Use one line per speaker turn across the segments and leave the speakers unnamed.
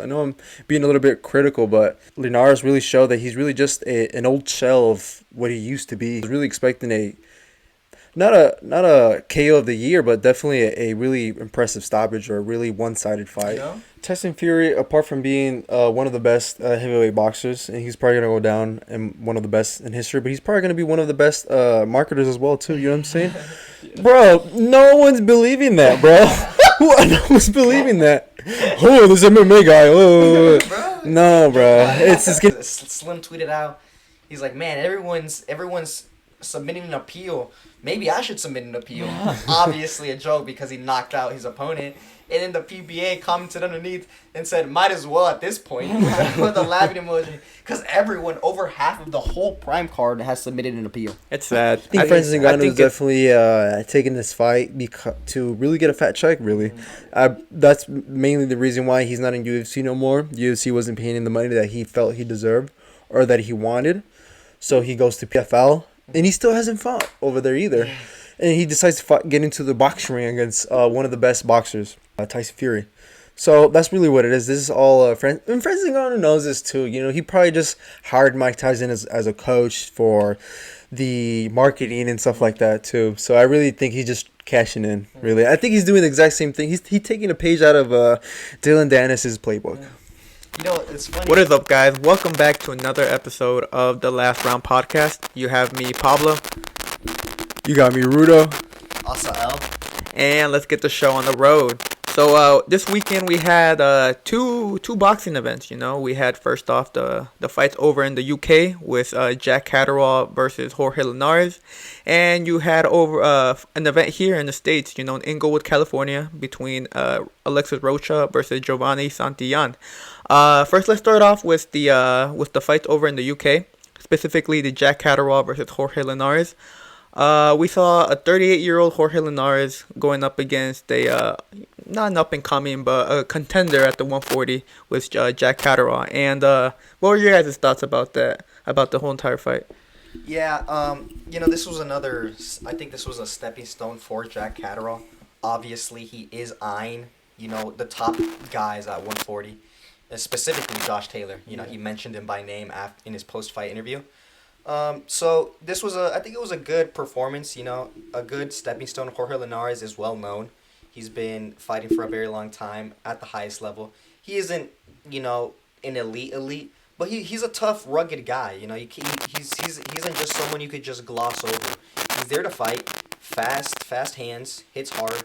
I know I'm being a little bit critical, but Linares really showed that he's really just an old shell of what he used to be. I was really expecting not a KO of the year, but definitely a really impressive stoppage or a really one-sided fight. Tyson Fury, apart from being one of the best heavyweight boxers, and he's probably gonna go down and one of the best in history, but he's probably gonna be one of the best marketers as well too. You know what I'm saying, bro? No one's believing that, bro. No one's believing that. Oh, this MMA guy. Oh, no, bro. It's just getting.
Slim tweeted out. He's like, man, everyone's submitting an appeal. Maybe I should submit an appeal. Obviously a joke because he knocked out his opponent. And then the PBA commented underneath and said, might as well at this point, with a laughing emoji. Because everyone, over half of the whole Prime card has submitted an appeal.
It's sad.
I think Francis Ngannou is definitely taking this fight to really get a fat check, really. That's mainly the reason why he's not in UFC no more. UFC wasn't paying him the money that he felt he deserved or that he wanted. So he goes to PFL, and he still hasn't fought over there either. And he decides to get into the boxing ring against one of the best boxers, Tyson Fury. So that's really what it is. This is all and Francis Ngannou knows this too. You know, he probably just hired Mike Tyson as a coach for the marketing and stuff like that too. So I really think he's just cashing in. Really, I think he's doing the exact same thing. He's taking a page out of Dylan Dennis's playbook.
You know, it's funny.
What is up, guys? Welcome back to another episode of the Last Round Podcast. You have me, Pablo.
You got me, Rudo.
Asael.
And let's get the show on the road. So this weekend we had two boxing events. You know, we had first off the fights over in the UK with Jack Catterall versus Jorge Linares, and you had over an event here in the States. You know, in Inglewood, California, between Alexis Rocha versus Giovani Santillan. First, let's start off with the fights over in the UK, specifically the Jack Catterall versus Jorge Linares. We saw a 38-year-old Jorge Linares going up against not an up-and-coming, but a contender at the 140 with Jack Catterall. And what were your guys' thoughts about that, about the whole entire fight?
Yeah, you know, I think this was a stepping stone for Jack Catterall. Obviously, he is eyeing, you know, the top guys at 140, specifically Josh Taylor. You know, he mentioned him by name in his post-fight interview. So this was I think it was a good performance, you know, a good stepping stone. Jorge Linares is well known. He's been fighting for a very long time at the highest level. He isn't, you know, an elite, but he's a tough, rugged guy. You know, he isn't just someone you could just gloss over. He's there to fight, fast hands, hits hard.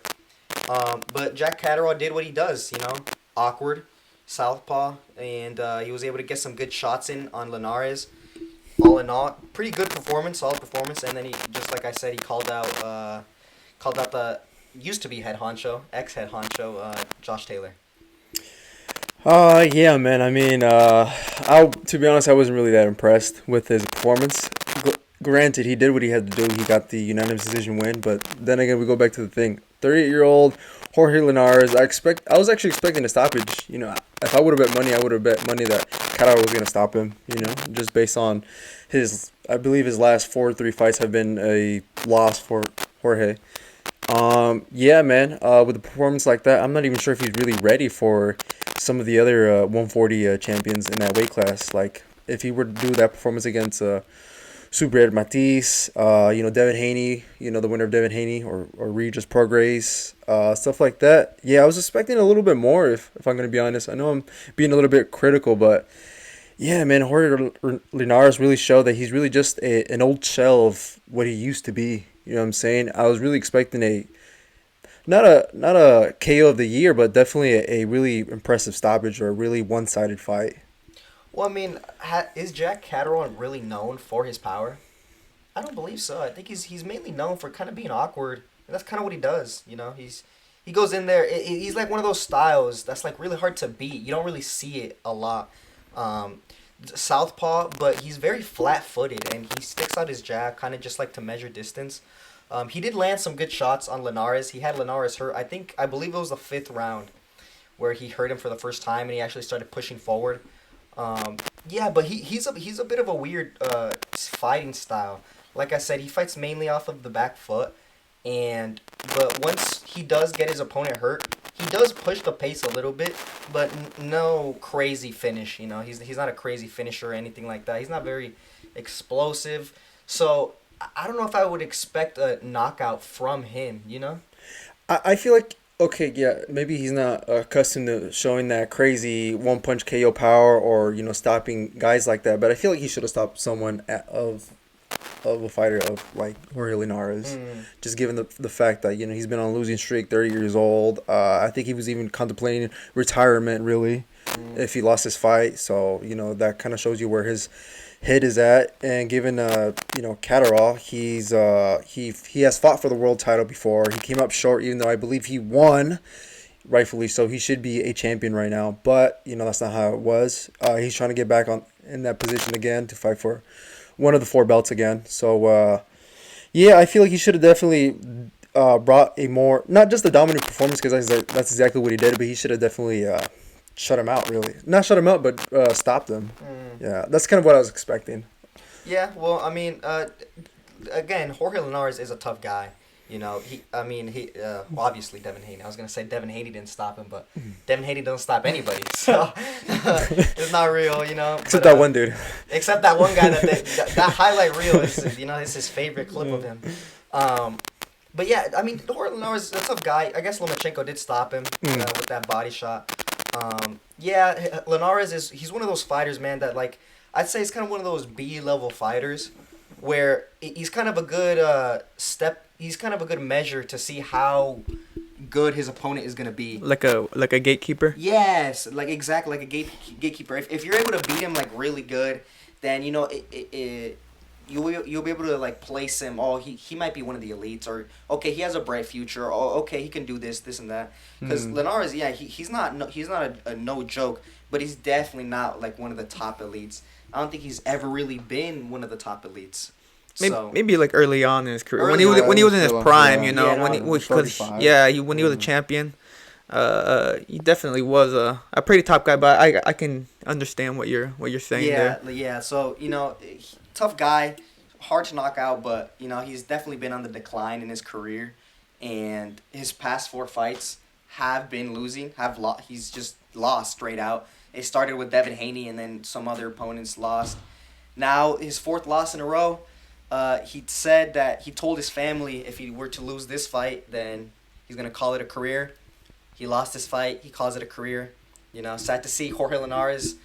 But Jack Catterall did what he does, you know, awkward, southpaw, and he was able to get some good shots in on Linares. All in all, pretty good performance, solid performance, and then he, just like I said, he called out the used to be ex-head honcho, Josh Taylor.
Yeah, man. I mean, to be honest, I wasn't really that impressed with his performance. Granted, he did what he had to do. He got the unanimous decision win, but then again, we go back to the thing. 38-year-old Jorge Linares. I was actually expecting a stoppage. You know, if I would have bet money, I would have bet money that Catterall was gonna stop him. You know, just based on I believe his last 4 or 3 fights have been a loss for Jorge. Yeah, man. With a performance like that, I'm not even sure if he's really ready for some of the other 140 champions in that weight class. Like, if he were to do that performance against Super Matisse, you know, Devin Haney, you know, the winner of Devin Haney, or Regis Prograis, stuff like that. Yeah, I was expecting a little bit more, if I'm going to be honest. I know I'm being a little bit critical, but yeah, man, Jorge Linares really showed that he's really just an old shell of what he used to be. You know what I'm saying? I was really expecting not a KO of the year, but definitely a really impressive stoppage or a really one-sided fight.
Well, I mean, is Jack Catterall really known for his power? I don't believe so. I think he's mainly known for kind of being awkward, and that's kind of what he does. You know, he goes in there. He's like one of those styles that's like really hard to beat. You don't really see it a lot. Southpaw, but he's very flat-footed, and he sticks out his jab, kind of just like to measure distance. He did land some good shots on Linares. He had Linares hurt. I believe it was the 5th round where he hurt him for the first time, and he actually started pushing forward. Yeah, but he's a bit of a weird fighting style. Like I said, he fights mainly off of the back foot, but once he does get his opponent hurt, he does push the pace a little bit, but no crazy finish. You know, he's not a crazy finisher or anything like that. He's not very explosive. So I don't know if I would expect a knockout from him. You know.
I feel like okay, yeah, maybe he's not accustomed to showing that crazy one punch KO power or stopping guys like that. But I feel like he should have stopped someone of a fighter of like Jorge Linares, just given the fact that he's been on a losing streak, 30 years old. I think he was even contemplating retirement really, if he lost his fight. So that kind of shows you where his head is at. And given Catterall, he has fought for the world title before. He came up short, even though I believe he won, rightfully so. He should be a champion right now, but that's not how it was. He's trying to get back in that position again to fight for one of the 4 belts again. So yeah, I feel like he should have definitely brought a more, not just a dominant performance, because that's exactly what he did, but he should have definitely shut him out, really. Not shut him out, but stopped him. Yeah, that's kind of what I was expecting.
Yeah, well, I mean, again, Jorge Linares is a tough guy. Obviously Devin Haney. I was gonna say Devin Haney didn't stop him, but Devin Haney doesn't stop anybody, so it's not real,
Except that one dude.
Except that one guy that highlight reel is his favorite clip of him. But yeah, I mean, Jorge Linares is a tough guy. I guess Lomachenko did stop him with that body shot. Yeah, Linares he's one of those fighters, man, that like I'd say he's kind of one of those B-level fighters where he's kind of a good he's kind of a good measure to see how good his opponent is going to be.
Like a gatekeeper?
Yes, like exactly like a gatekeeper. If you're able to beat him like really good, then you'll be able to like place him. Oh, he might be one of the elites, or okay, he has a bright future. Oh, okay, he can do this and that. Because Linares, yeah, he's not a no joke, but he's definitely not like one of the top elites. I don't think he's ever really been one of the top elites.
Maybe like early on in his career, when he was in his prime, when he was a champion, he definitely was a pretty top guy. But I can understand what you're saying there.
Yeah. So tough guy, hard to knock out, but he's definitely been on the decline in his career, and his past 4 fights have been losing. He's just lost straight out. It started with Devin Haney, and then some other opponents lost. Now his 4th loss in a row. He said that he told his family if he were to lose this fight, then he's going to call it a career. He lost this fight. He calls it a career. Sad to see Jorge Linares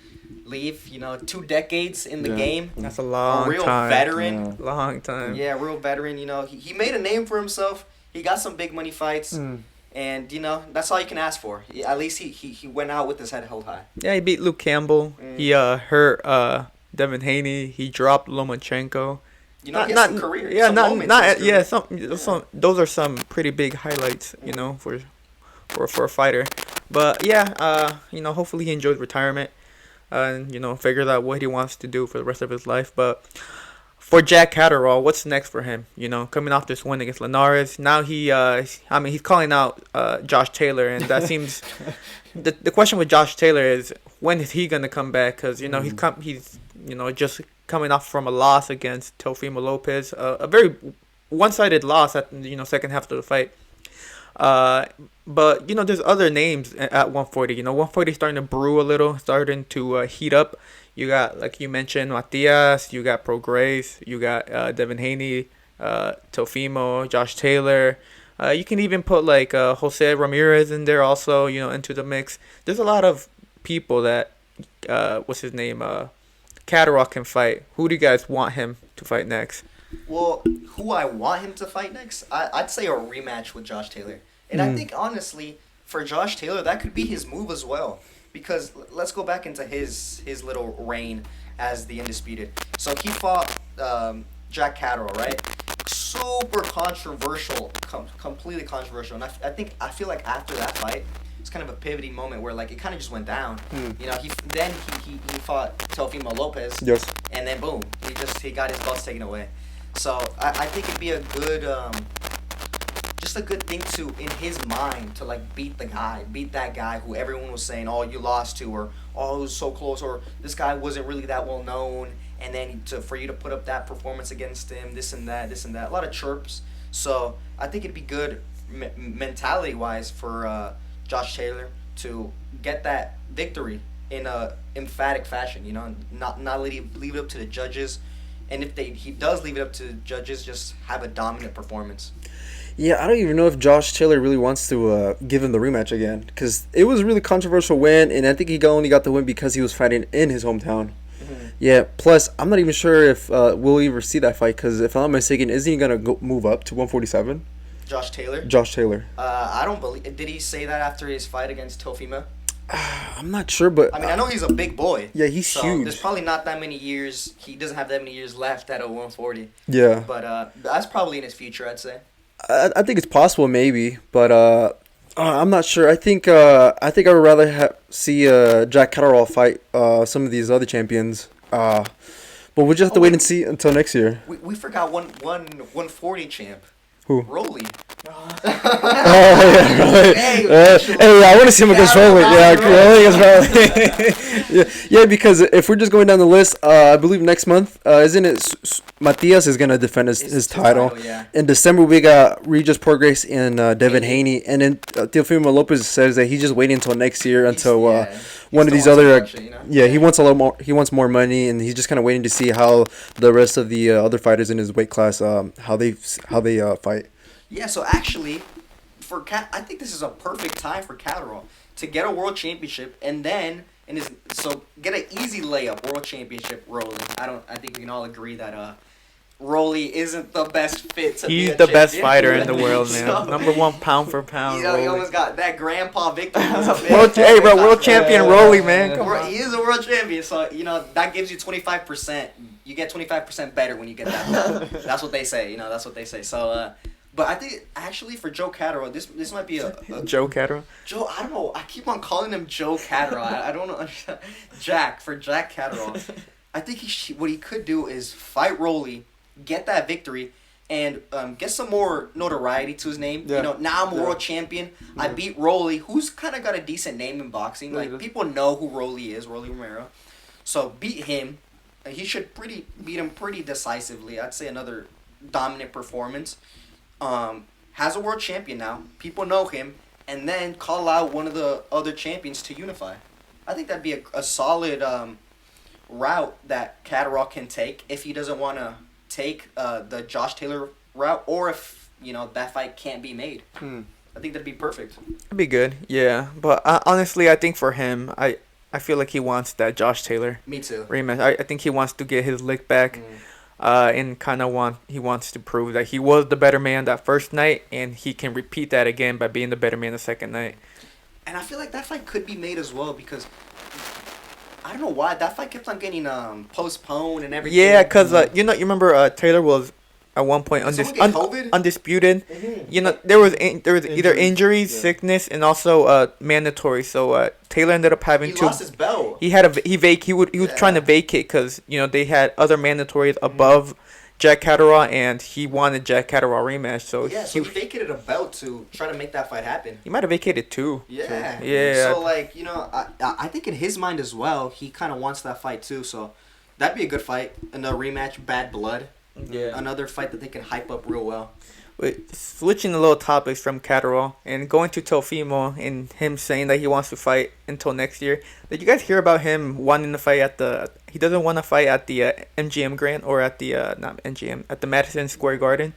leave. 2 decades in the game.
That's a long time.
A real veteran.
Yeah. Long time.
Yeah, real veteran. He made a name for himself. He got some big money fights. And, that's all you can ask for. At least he went out with his head held high.
Yeah, he beat Luke Campbell. He hurt Devin Haney. He dropped Lomachenko.
He has some career.
Yeah,
career.
some those are some pretty big highlights, for a fighter. But yeah, hopefully he enjoys retirement, and figures out what he wants to do for the rest of his life. But for Jack Catterall, what's next for him? Coming off this win against Linares, now he's calling out Josh Taylor, and that seems the question with Josh Taylor is when is he gonna come back? Because he's just coming off from a loss against Teofimo Lopez, a very one-sided loss at second half of the fight. But there's other names at 140. 140 starting to brew a little, starting to heat up. You got, like you mentioned, Matias. You got Prograis. You got Devin Haney, Teofimo, Josh Taylor. You can even put like Jose Ramirez in there also. Into the mix. There's a lot of people that what's his name? Catterall can fight. Who do you guys want him to fight next?
Well, who I want him to fight next? I'd say a rematch with Josh Taylor. And I think, honestly, for Josh Taylor, that could be his move as well. Because let's go back into his little reign as the Undisputed. So he fought Jack Catterall, right? Super controversial, completely controversial. And I feel like after that fight, it's kind of a pivoting moment where like it kind of just went down. He fought Teofimo Lopez.
Yes.
And then boom, he got his belts taken away. So I think it'd be a good just a good thing to in his mind to like beat that guy who everyone was saying, oh, you lost to, or oh, it was so close, or this guy wasn't really that well known, and then for you to put up that performance against him, this and that, a lot of chirps. So I think it'd be good mentality wise for Josh Taylor to get that victory in a emphatic fashion. Not leave it up to the judges, and if he does leave it up to the judges, just have a dominant performance.
Yeah, I don't even know if Josh Taylor really wants to give him the rematch again, because it was a really controversial win, and I think he only got the win because he was fighting in his hometown.
Mm-hmm.
Yeah, plus, I'm not even sure if we'll ever see that fight, because if I'm not mistaken, isn't he going to move up to 147?
Josh Taylor.
Josh Taylor.
I don't believe. Did he say that after his fight against Teofimo?
I'm not sure, but...
I mean, I know he's a big boy.
Yeah, he's
so
huge.
There's probably not that many years. He doesn't have that many years left at a 140.
Yeah.
But that's probably in his future, I'd say.
I think it's possible, maybe, but I'm not sure. I think I would rather see Jack Catterall fight some of these other champions. But we'll just have to wait and see until next year.
We forgot one 140 champ.
Who?
Rolly.
Oh yeah, right. Hey, I want to see him against Rolly. Yeah, Rolly against Rolly. yeah, because if we're just going down the list, I believe next month, isn't it? Matias is gonna defend his title.
Yeah.
In December, we got Regis Prograis and Devin Haney, and then Teofimo Lopez says that he's just waiting until next year until one of these other. He wants a lot more. He wants more money, and he's just kind of waiting to see how the rest of the other fighters in his weight class how they fight.
Yeah, so actually, I think this is a perfect time for Catterall to get a world championship and then get an easy layup world championship Rolly. I think we can all agree that Rolly isn't the best fit to be
He's
a
the best
champion.
fighter in the world, man.
So,
Number one pound for pound.
he
Rolly.
almost got that grandpa victory.
World champion Rolly, man. Come on.
He is a world champion, so that gives you 25%. You get 25% better when you get that. That's what they say. That's what they say. So. But I think actually for Joe Catterall, this might be a
Joe Catterall.
Joe, I don't know. I keep on calling him Joe Catterall. I don't know. Jack Catterall. I think what he could do is fight Rolly, get that victory, and get some more notoriety to his name.
Yeah.
Now I'm a world champion. Yeah. I beat Rolly, who's kind of got a decent name in boxing. Like people know who Rolly is, Rolly Romero. So beat him. He should beat him pretty decisively. I'd say another dominant performance. Has a world champion now. People know him, and then call out one of the other champions to unify. I think that'd be a solid route that Catterall can take if he doesn't want to take the Josh Taylor route, or if that fight can't be made. I think that'd be perfect.
It'd be good, yeah. But honestly, I think for him, I feel like he wants that Josh Taylor.
Me too.
Rematch. I think he wants to get his lick back. And he wants to prove that he was the better man that first night, and he can repeat that again by being the better man the second night.
And I feel like that fight could be made as well because I don't know why that fight kept on getting postponed and everything.
Yeah, cause you remember Taylor was at one point undisputed.
Mm-hmm.
There was either injuries, sickness, and also mandatory. So Taylor ended up having
he lost his belt.
He was trying to vacate because they had other mandatories above Jack Catterall, and he wanted Jack Catterall rematch. So
he vacated a belt to try to make that fight happen.
He might have vacated two.
Yeah.
Yeah.
So I think in his mind as well, he kind of wants that fight too. So that'd be a good fight. Another rematch, Bad Blood.
Yeah.
Another fight that they can hype up real well.
Wait, switching a little topics from Catterall and going to Teofimo and him saying that he wants to fight until next year. Did you guys hear about him wanting to fight he doesn't want to fight at the MGM Grand or at the not MGM at the Madison Square Garden,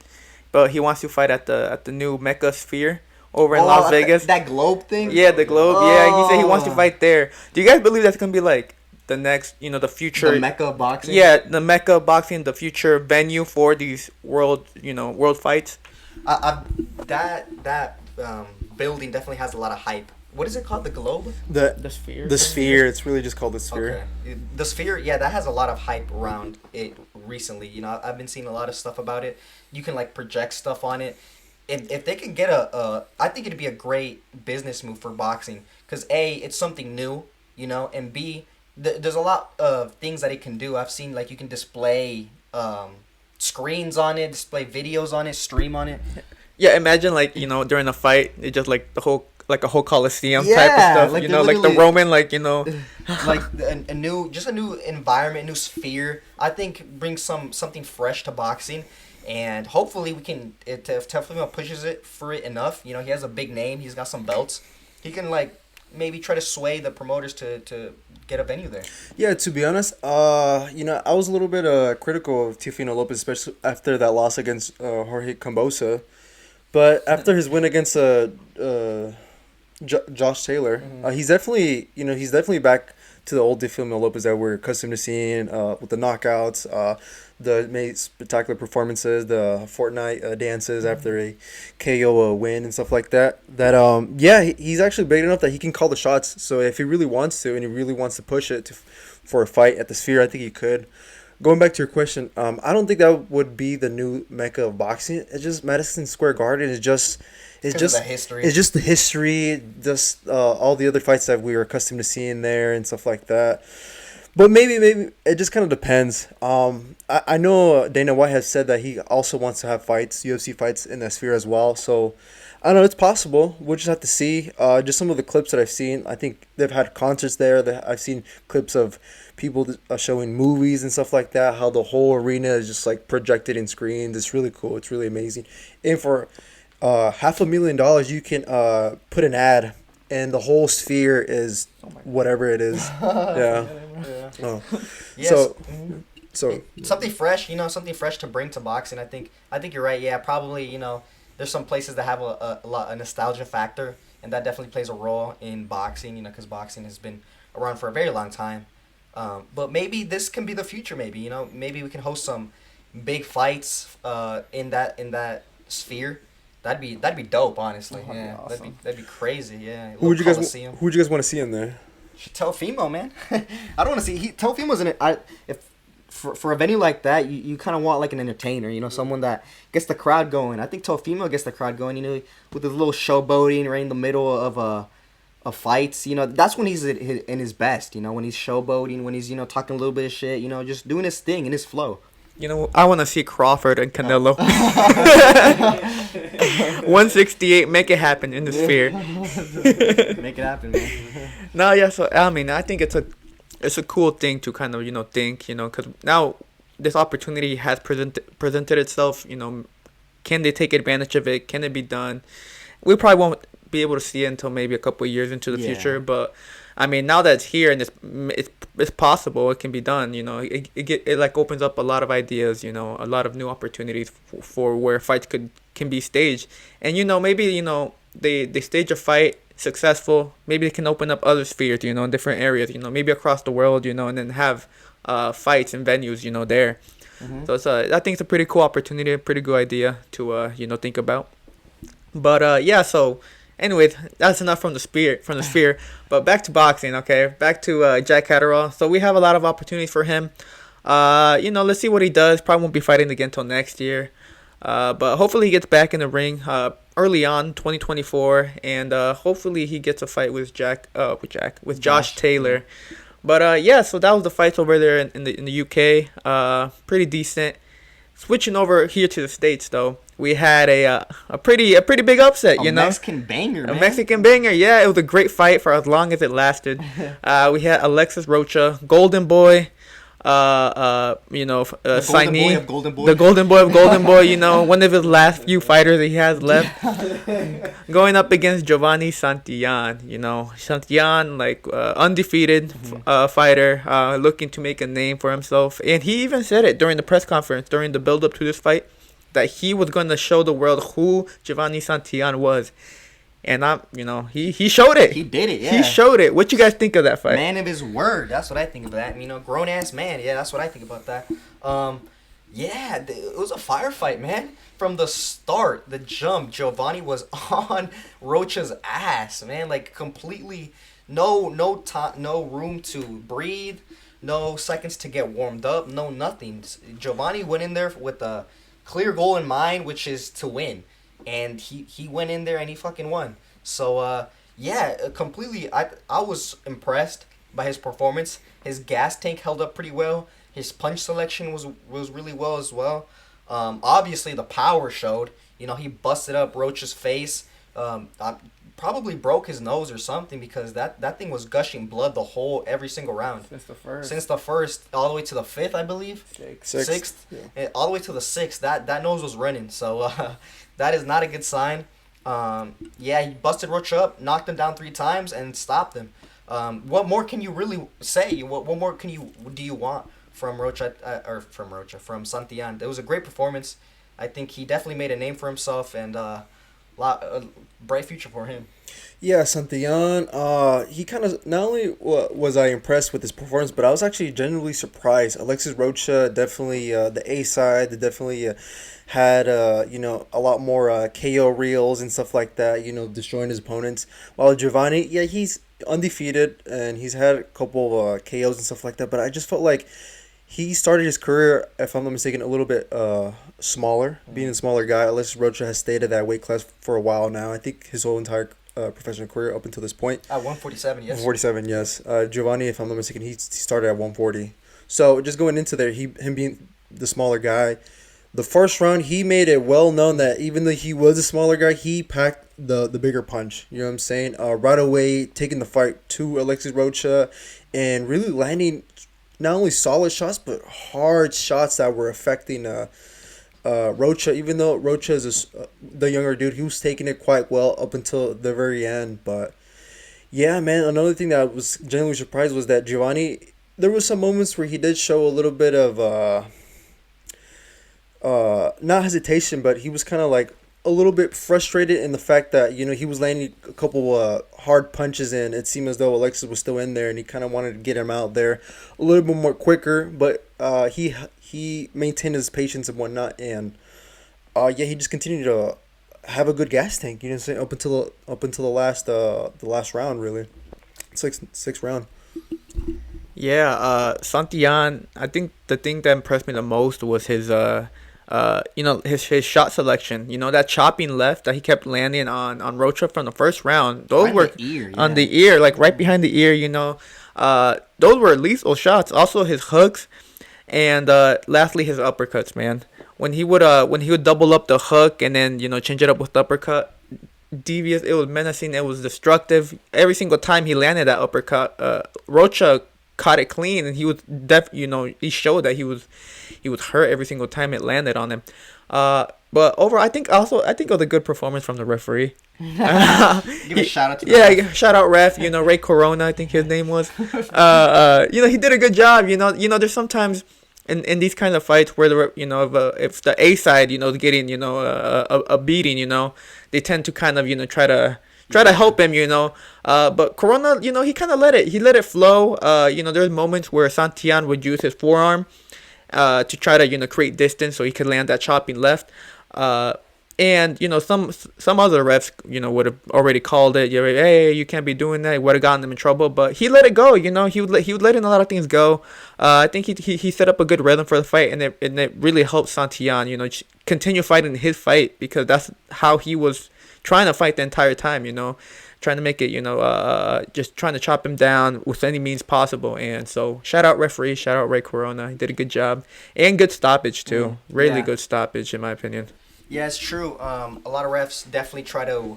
but he wants to fight at the new Mecca Sphere over in Las Vegas.
That globe thing?
Yeah, the globe.
Oh.
Yeah, he said he wants to fight there. Do you guys believe that's gonna be like the next, the future,
the Mecca boxing?
Yeah, the Mecca boxing, the future venue for these world fights?
That building definitely has a lot of hype. What is it called? The globe?
The Sphere.
The Sphere. It's really just called the Sphere.
Okay. The Sphere, yeah, that has a lot of hype around it recently. I've been seeing a lot of stuff about it. You can project stuff on it. If they could get I think it'd be a great business move for boxing because A, it's something new, and B, there's a lot of things that it can do. I've seen you can display screens on it, display videos on it, stream on it.
Yeah, imagine during a fight, it just a whole coliseum type of stuff. Like the Roman
a new environment, new sphere. I think brings something fresh to boxing, and hopefully we can. If Teofimo pushes it for it enough, he has a big name, he's got some belts. he can like maybe try to sway the promoters to get a venue there.
Yeah, to be honest, I was a little bit critical of Teofimo Lopez, especially after that loss against Jorge Cambosa. But after his win against Josh Taylor, he's definitely back to the old Teofimo Lopez that we're accustomed to seeing with the knockouts, the made spectacular performances, the Fortnite dances after a KO win and stuff like that. He's actually big enough that he can call the shots. So if he really wants to and he really wants to push it for a fight at the Sphere, I think he could. Going back to your question, I don't think that would be the new mecca of boxing. It's just Madison Square Garden is just
The history.
it's just the history, just all the other fights that we were accustomed to seeing there and stuff like that. But maybe it just kind of depends. I know Dana White has said that he also wants to have fights, UFC fights in that Sphere as well. So I don't know, it's possible. We'll just have to see. Just some of the clips that I've seen, I think they've had concerts there. I've seen clips of people showing movies and stuff like that. How the whole arena is just like projected in screens. It's really cool. It's really amazing. And for $500,000, you can put an ad, and the whole Sphere is whatever it is. Yeah. Oh.
Yes.
So
Something fresh, something fresh to bring to boxing. I think you're right. Yeah, probably. There's some places that have a nostalgia factor, and that definitely plays a role in boxing. Because boxing has been around for a very long time. But maybe this can be the future. Maybe maybe we can host some big fights in that Sphere. That'd be dope, honestly.
That'd be
Yeah,
awesome.
that'd be crazy. Yeah.
who would you guys want to see in there?
Teofimo, man. I don't want to see. Teofimo's in it. For a venue like that, you kind of want like an entertainer, someone that gets the crowd going. I think Teofimo gets the crowd going, with his little showboating right in the middle of fights. That's when he's in his best. When he's showboating, when he's talking a little bit of shit. Just doing his thing in his flow.
I want to see Crawford and Canelo. 168, make it happen in the Sphere.
Make it happen, man.
No, yeah. So I mean, I think it's a cool thing to kind of think because now this opportunity has presented itself. Can they take advantage of it? Can it be done? We probably won't be able to see it until maybe a couple of years into the future, but I mean, now that it's here and it's possible, it can be done. It like opens up a lot of ideas. A lot of new opportunities for where fights can be staged. And maybe they stage a fight successful. Maybe they can open up other spheres. In different areas. Maybe across the world. And then have fights and venues. There. Mm-hmm. So I think it's a pretty cool opportunity, a pretty good idea to think about. But So. Anyways, that's enough from the Sphere. But back to boxing, okay? Back to Jack Catterall. So we have a lot of opportunities for him. Let's see what he does. Probably won't be fighting again until next year. But hopefully he gets back in the ring early on, 2024, and hopefully he gets a fight with Josh Taylor. But so that was the fights over there in the UK. Pretty decent. Switching over here to the States, though, we had a pretty big upset,
Mexican banger, man.
A Mexican banger, yeah. It was a great fight for as long as it lasted. We had Alexis Rocha, Golden Boy, signee, the Golden Boy of Golden Boy. One of his last few fighters that he has left, going up against Giovani Santillan. Santillan, undefeated fighter, looking to make a name for himself, and he even said it during the press conference during the build up to this fight that he was going to show the world who Giovani Santillan was. And he showed it.
He did it, yeah.
He showed it. What you guys think of that fight?
Man of his word. That's what I think of that. Grown ass man. Yeah, that's what I think about that. It was a firefight, man. From the start, the jump, Giovanni was on Rocha's ass, man. Completely no room to breathe, no seconds to get warmed up, no nothing. Giovanni went in there with a clear goal in mind, which is to win. And he went in there and he fucking won. So, completely. I was impressed by his performance. His gas tank held up pretty well. His punch selection was really well as well. Obviously, the power showed. He busted up Rocha's face. Probably broke his nose or something because that thing was gushing blood every single round. Since the first, all the way to the fifth, I believe. Sixth. Yeah. All the way to the sixth, that nose was running. So that is not a good sign. Yeah, he busted Rocha up, knocked him down 3 times, and stopped him. What more can you really say? What more do you want from Rocha from Santillan? It was a great performance. I think he definitely made a name for himself, and bright future for him.
Yeah, Santillan. He kind of not only was I impressed with his performance, but I was actually genuinely surprised. Alexis Rocha definitely the A side. They definitely had a lot more KO reels and stuff like that. Destroying his opponents. While Giovanni, yeah, he's undefeated and he's had a couple KOs and stuff like that. But I just felt like he started his career, if I'm not mistaken, a little bit smaller, being a smaller guy. Alexis Rocha has stayed at that weight class for a while now. I think his whole entire professional career up until this point.
At 147, yes.
147, yes. Giovanni, if I'm not mistaken, he started at 140. So just going into there, him being the smaller guy, the first round he made it well known that even though he was a smaller guy, he packed the bigger punch. You know what I'm saying? Right away, taking the fight to Alexis Rocha, and really landing not only solid shots but hard shots that were affecting Rocha. Even though Rocha is the younger dude, he was taking it quite well up until the very end. But yeah, man, another thing that I was genuinely surprised was that Giovanni. There was some moments where he did show a little bit of not hesitation, but he was kind of like a little bit frustrated in the fact that he was landing a couple hard punches and it seemed as though Alexis was still in there and he kind of wanted to get him out there a little bit more quicker, but he maintained his patience and whatnot, and yeah, he just continued to have a good gas tank. You know what I'm saying, up until the last round, really, sixth round.
Yeah, Santillan, I think the thing that impressed me the most was his shot selection. That chopping left that he kept landing on Rocha from the first round. Those
Right in
were
the ear,
on
yeah.
the ear, like right behind the ear. Those were lethal shots. Also his hooks, and lastly his uppercuts. Man, when he would double up the hook and then change it up with the uppercut. Devious, it was menacing, it was destructive. Every single time he landed that uppercut, Rocha caught it clean, and he was he showed that he was hurt every single time it landed on him. But overall, I think it was a good performance from the referee.
Give a shout out to the
Yeah, shout out ref. Ray Corona, I think his name was. He did a good job. There's sometimes in these kind of fights where if the A side is getting a beating, they tend to kind of try to help him, but Corona, he kind of let it flow. There's moments where Santillan would use his forearm to try to create distance so he could land that chopping left. And some other refs would have already called it. Hey, you can't be doing that. It would have gotten them in trouble, but he let it go. He would letting a lot of things go. I think he set up a good rhythm for the fight, and it really helped Santillan continue fighting his fight, because that's how he was trying to fight the entire time. Trying to make it, just trying to chop him down with any means possible. And so, shout out referee, shout out Ray Corona. He did a good job, and good stoppage too. Really
Yeah.
good stoppage, in my opinion.
Yeah, it's true. A lot of refs definitely try to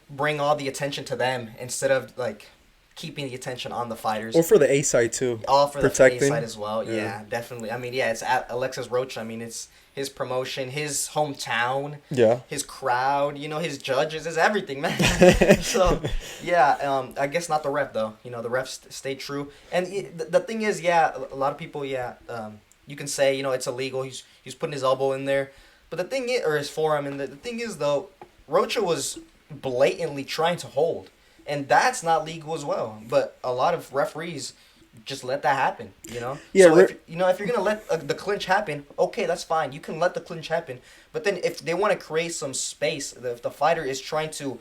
bring all the attention to them instead of like keeping the attention on the fighters.
Or for the A side too.
All for the
protecting.
face side as well.
Yeah.
Yeah, definitely. I mean, yeah, it's at Alexis Rocha. I mean, it's his promotion, his hometown,
Yeah.
his crowd, his judges, his everything, man. So, yeah, I guess not the ref, though. The refs stay true. And the thing is, yeah, a lot of people, yeah, you can say, it's illegal. He's putting his elbow in there. But the thing is, or his forearm, and the thing is, though, Rocha was blatantly trying to hold. And that's not legal as well. But a lot of referees just let that happen,
Yeah,
So if you're gonna let the clinch happen, okay, that's fine. You can let the clinch happen. But then if they want to create some space, if the fighter is trying to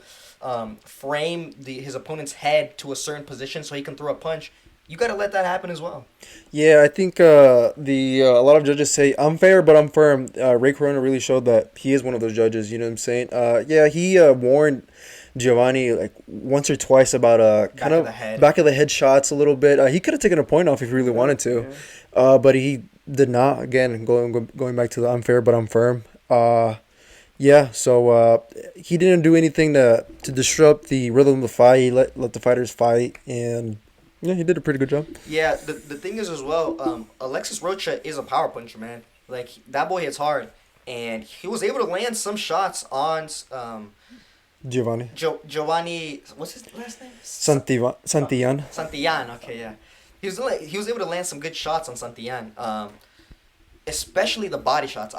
frame his opponent's head to a certain position so he can throw a punch, you gotta let that happen as well.
Yeah, I think a lot of judges say unfair, but I'm firm. Ray Corona really showed that he is one of those judges. You know what I'm saying? Yeah, he warned Giovanni like once or twice about kind of back of the head shots a little bit. He could have taken a point off if he really wanted to, but he did not. Again, going back to the unfair, but I'm firm. Yeah, so he didn't do anything to disrupt the rhythm of the fight. He let the fighters fight, and yeah, he did a pretty good job.
Yeah, the thing is as well, Alexis Rocha is a power puncher, man. Like, that boy hits hard, and he was able to land some shots on
Giovanni
Giovanni, what's his last name?
Santillan.
Santillan. Okay, yeah. He was able to land some good shots on Santillan. Especially the body shots.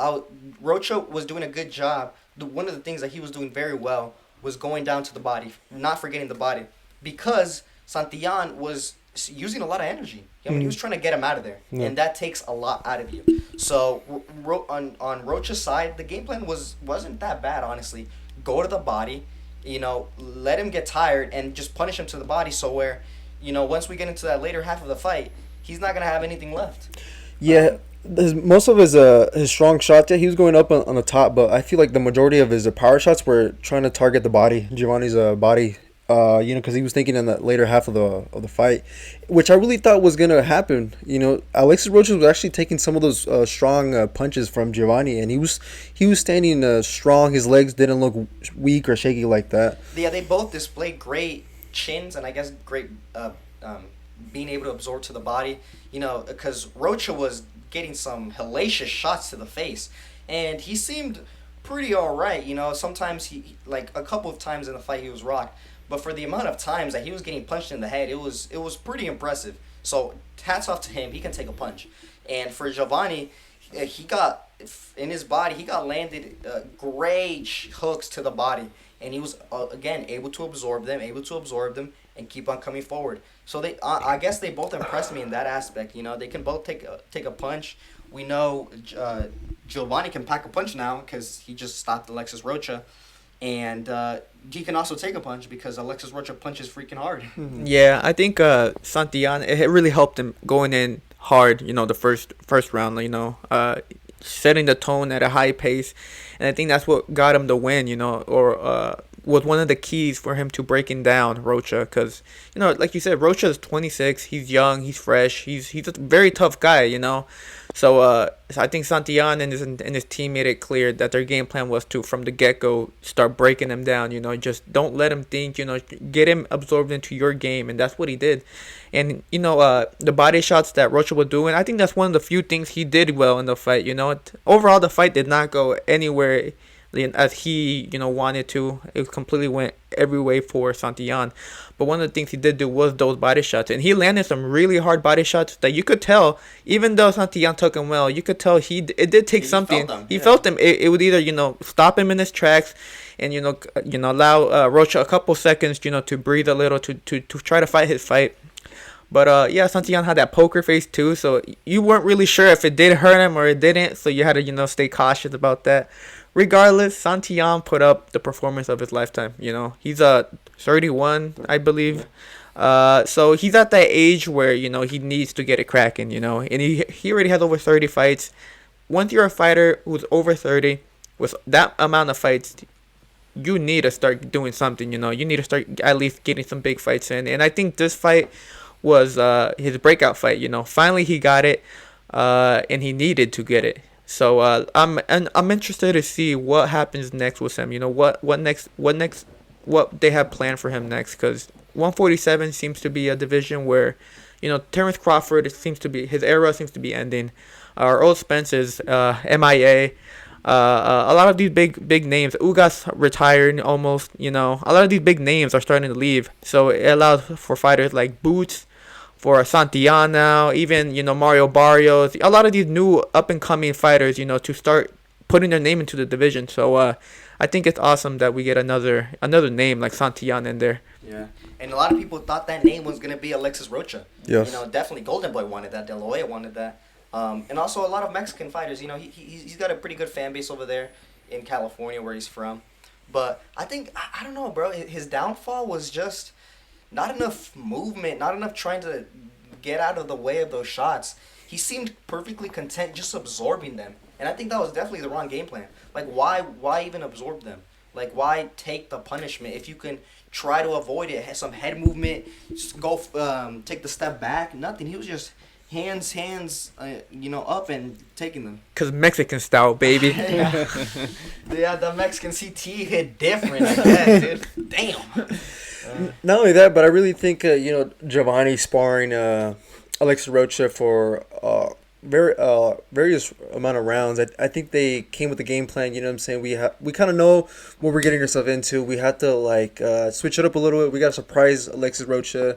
Rocha was doing a good job. One of the things that he was doing very well was going down to the body, not forgetting the body, because Santillan was using a lot of energy. I mean, he was trying to get him out of there, and that takes a lot out of you. So on Rocha's side, the game plan wasn't that bad, honestly. Go to the body, let him get tired and just punish him to the body. So where, once we get into that later half of the fight, he's not gonna have anything left.
Yeah, most of his strong shots, yeah, he was going up on the top, but I feel like the majority of his power shots were trying to target the body, Giovanni's body, because he was thinking in that later half of the fight, which I really thought was gonna happen. Alexis Rocha was actually taking some of those strong punches from Giovanni, and he was standing strong. His legs didn't look weak or shaky like that.
Yeah, they both displayed great chins, and I guess great being able to absorb to the body. Because Rocha was getting some hellacious shots to the face, and he seemed pretty all right. Sometimes he like a couple of times in the fight he was rocked, but for the amount of times that he was getting punched in the head, it was pretty impressive. So hats off to him. He can take a punch. And for Giovanni, he got in his body. He got landed great hooks to the body, and he was again able to absorb them, and keep on coming forward. So I guess they both impressed me in that aspect. They can both take a punch. We know Giovanni can pack a punch now because he just stopped Alexis Rocha, and he can also take a punch because Alexis Rocha punches freaking hard.
Yeah, I think Santillan, it really helped him going in hard. The first round. Setting the tone at a high pace, and I think that's what got him the win. Or was one of the keys for him to breaking down Rocha, because like you said, Rocha is 26. He's young. He's fresh. He's a very tough guy. So I think Santillan and his team made it clear that their game plan was to, from the get-go, start breaking him down. Just don't let him think. Get him absorbed into your game, and that's what he did. And the body shots that Rocha was doing, I think that's one of the few things he did well in the fight. Overall, the fight did not go anywhere as he wanted to. It completely went every way for Santillan. But one of the things he did do was those body shots, and he landed some really hard body shots that you could tell, even though Santillan took him well, you could tell it did take something. He felt them. It would either stop him in his tracks, and allow Rocha a couple seconds to breathe a little to try to fight his fight. But Santillan had that poker face too, so you weren't really sure if it did hurt him or it didn't, so you had to stay cautious about that. Regardless, Santillan put up the performance of his lifetime. He's 31, I believe. So he's at that age where he needs to get it cracking. And he already has over 30 fights. Once you're a fighter who's over 30 with that amount of fights, you need to start doing something. You need to start at least getting some big fights in. And I think this fight was his breakout fight. Finally he got it, and he needed to get it. So I'm interested to see what happens next with him. What they have planned for him next, because 147 seems to be a division where Terrence Crawford his era seems to be ending. Earl Spence is MIA. A lot of these big names, Ugas retired almost. A lot of these big names are starting to leave. So it allows for fighters like Boots, for Santillan now, even Mario Barrios, a lot of these new up and coming fighters, to start putting their name into the division. So I think it's awesome that we get another name like Santillan in there.
Yeah, and a lot of people thought that name was gonna be Alexis Rocha.
Yes.
Definitely Golden Boy wanted that, De La Hoya wanted that, and also a lot of Mexican fighters. He's got a pretty good fan base over there in California where he's from. But I think I don't know, bro. His downfall was just not enough movement, not enough trying to get out of the way of those shots. He seemed perfectly content just absorbing them. And I think that was definitely the wrong game plan. Like, why even absorb them? Like, why take the punishment if you can try to avoid it? Some head movement, just go take the step back, nothing. He was just hands, up and taking them.
Because Mexican style, baby.
Yeah, the Mexican CT hit different, I guess, dude. Damn.
Not only that, but I really think Giovanni sparring Alexis Rocha for various amount of rounds. I think they came with the game plan. You know what I'm saying? We kind of know what we're getting ourselves into. We had to like switch it up a little bit. We got to surprise Alexis Rocha.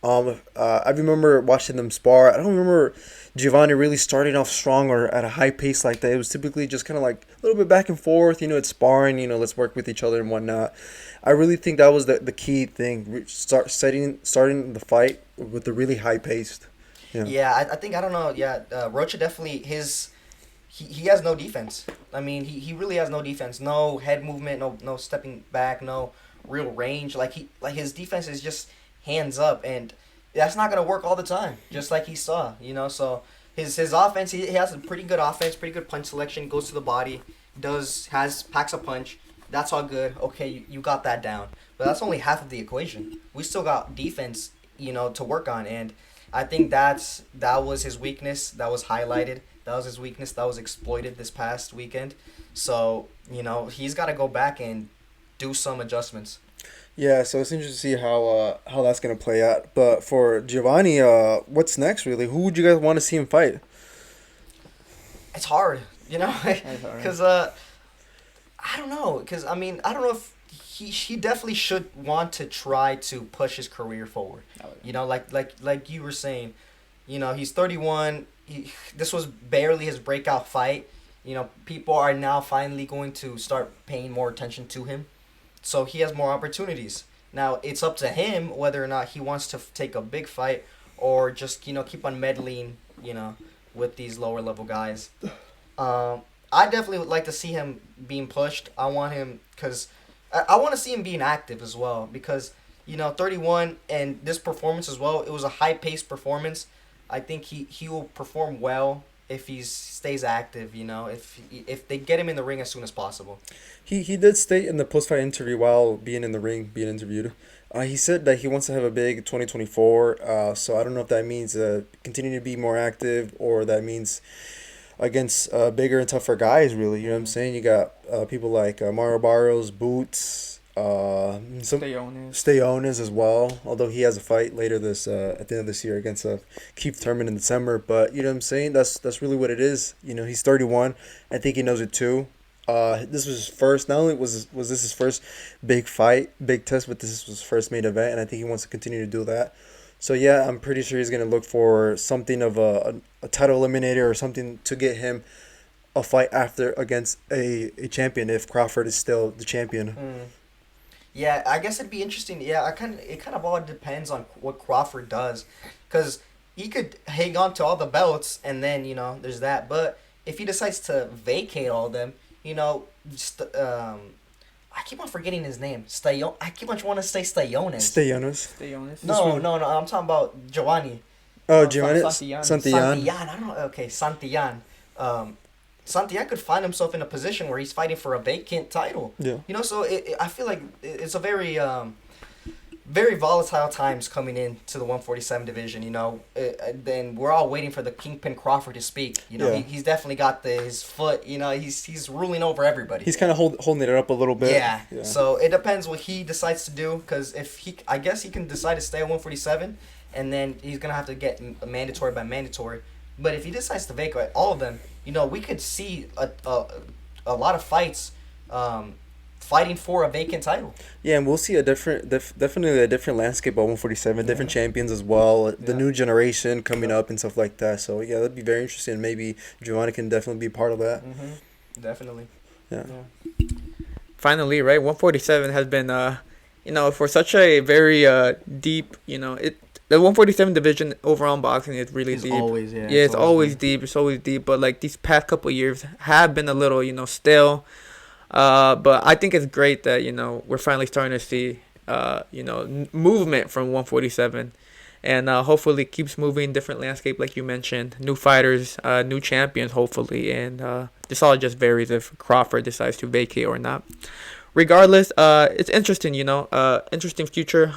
I remember watching them spar. I don't remember Giovanni really starting off strong or at a high pace like that. It was typically just kind of like a little bit back and forth. You know, it's sparring. You know, let's work with each other and whatnot. I really think that was the key thing. Starting the fight with the really high paced. Yeah.
Yeah, I think I don't know. Yeah, Rocha definitely he has no defense. I mean, he really has no defense. No head movement. No stepping back. No real range. Like his defense is just hands up, and that's not gonna work all the time. Just like he saw, you know. So his offense, he has a pretty good offense, pretty good punch selection. Goes to the body, packs a punch. That's all good. Okay, you got that down. But that's only half of the equation. We still got defense, you know, to work on, and I think that was his weakness. That was highlighted. That was his weakness. That was exploited this past weekend. So, you know, he's got to go back and do some adjustments.
Yeah, so it's interesting to see how that's gonna play out. But for Giovanni, what's next really? Who would you guys want to see him fight?
It's hard, you know,
That's all right.
because I don't know. Because I mean, I don't know if he definitely should want to try to push his career forward. You know, like you were saying, you know, he's 31. This was barely his breakout fight. You know, people are now finally going to start paying more attention to him. So he has more opportunities. Now, it's up to him whether or not he wants to take a big fight or just, you know, keep on meddling, you know, with these lower level guys. I definitely would like to see him being pushed. I want him, because I want to see him being active as well, because, you know, 31 and this performance as well, it was a high-paced performance. I think he will perform well if he stays active, you know, if they get him in the ring as soon as possible.
He did state in the post-fight interview while being in the ring, being interviewed, he said that he wants to have a big 2024, so I don't know if that means continuing to be more active or that means against bigger and tougher guys, really. You know what I'm saying? You got people like Mario Barrios, Boots, Stayonis as well, although he has a fight later this at the end of this year against Keith Thurman in December. But you know what I'm saying? That's really what it is. You know, he's 31. I think he knows it too. This was his first. Not only was this his first big fight, big test, but this was his first main event, and I think he wants to continue to do that. So yeah, I'm pretty sure he's gonna look for something of a title eliminator or something to get him a fight after against a champion if Crawford is still the champion.
Mm. Yeah, I guess it'd be interesting. Yeah, it kind of all depends on what Crawford does, because he could hang on to all the belts and then, you know, there's that. But if he decides to vacate all of them, you know, I keep on forgetting his name. I keep on wanting to say Stayonis.
Stayonis.
No. I'm talking about Giovanni.
Oh, Giovani
Santillan.
Santillan.
Santillan. I don't know. Okay, Santillan. Santillan could find himself in a position where he's fighting for a vacant title.
Yeah.
You know, so I feel like it's a very, very volatile times coming into the 147 division. You know, then we're all waiting for the Kingpin Crawford to speak. You know,
Yeah.
he's definitely got his foot. You know, he's ruling over everybody.
He's kind of holding it up a little bit.
Yeah. So it depends what he decides to do, because I guess he can decide to stay at 147, and then he's gonna have to get a mandatory by mandatory. But if he decides to vacate all of them, you know, we could see a lot of fights, fighting for a vacant title.
Yeah, and we'll see definitely a different landscape at 147, different champions as well, the new generation coming up and stuff like that. So yeah, that'd be very interesting. Maybe Giovanni can definitely be part of that.
Mm-hmm. Definitely.
Yeah.
Finally, right, 147 has been, you know, for such a very deep, you know, the 147 division overall in boxing is really deep.
Always, yeah.
Yeah, it's always deep. It's always deep. But like these past couple of years have been a little, you know, stale. But I think it's great that, you know, we're finally starting to see, you know, movement from 147, and hopefully keeps moving. Different landscape, like you mentioned, new fighters, new champions, hopefully, and this all just varies if Crawford decides to vacate or not. Regardless, it's interesting, you know, interesting future,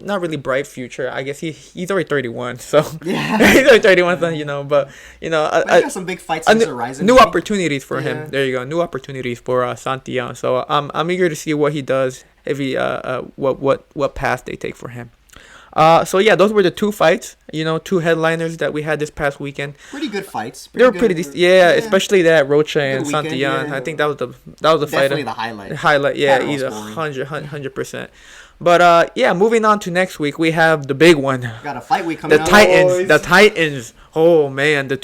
not really bright future. I guess he's already 31, so
Yeah.
he's already 31, so, you know, but, you know,
He got some big fights on the horizon.
new opportunities for him.
Yeah.
There you go, new opportunities for Santillan. So I'm eager to see what he does, if he what path they take for him. So yeah, those were the two fights. You know, two headliners that we had this past weekend.
Pretty good fights.
They were pretty decent. Yeah, especially that Rocha and
Good weekend,
Santillan.
yeah.
I think that was the fight.
Definitely the highlight.
Highlight, yeah,
Catterall's
either
boring.
100%. But yeah, moving on to next week, we have the big one.
Got a fight week coming
The
up.
Titans. The Titans. Oh man, the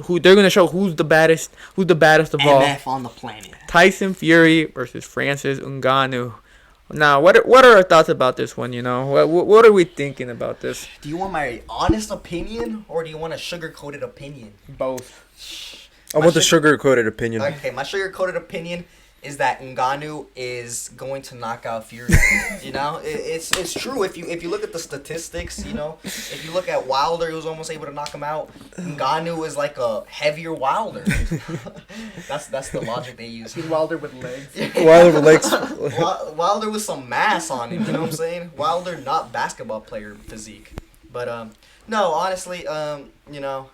who they're gonna show who's the baddest of all.
MF on the planet.
Tyson Fury versus Francis Ngannou. Now, what are our thoughts about this one? You know, what are we thinking about this?
Do you want my honest opinion or do you want a sugar-coated opinion?
Both.
I want the sugar-coated opinion.
Okay, my sugar-coated opinion is that Ngannou is going to knock out Fury. You know, it's true. If you look at the statistics, you know, if you look at Wilder, he was almost able to knock him out. Ngannou is like a heavier Wilder. that's the logic they use.
Wilder with legs.
Wilder with legs.
Wilder with some mass on him. You know what I'm saying? Wilder, not basketball player physique. But no, honestly, you know,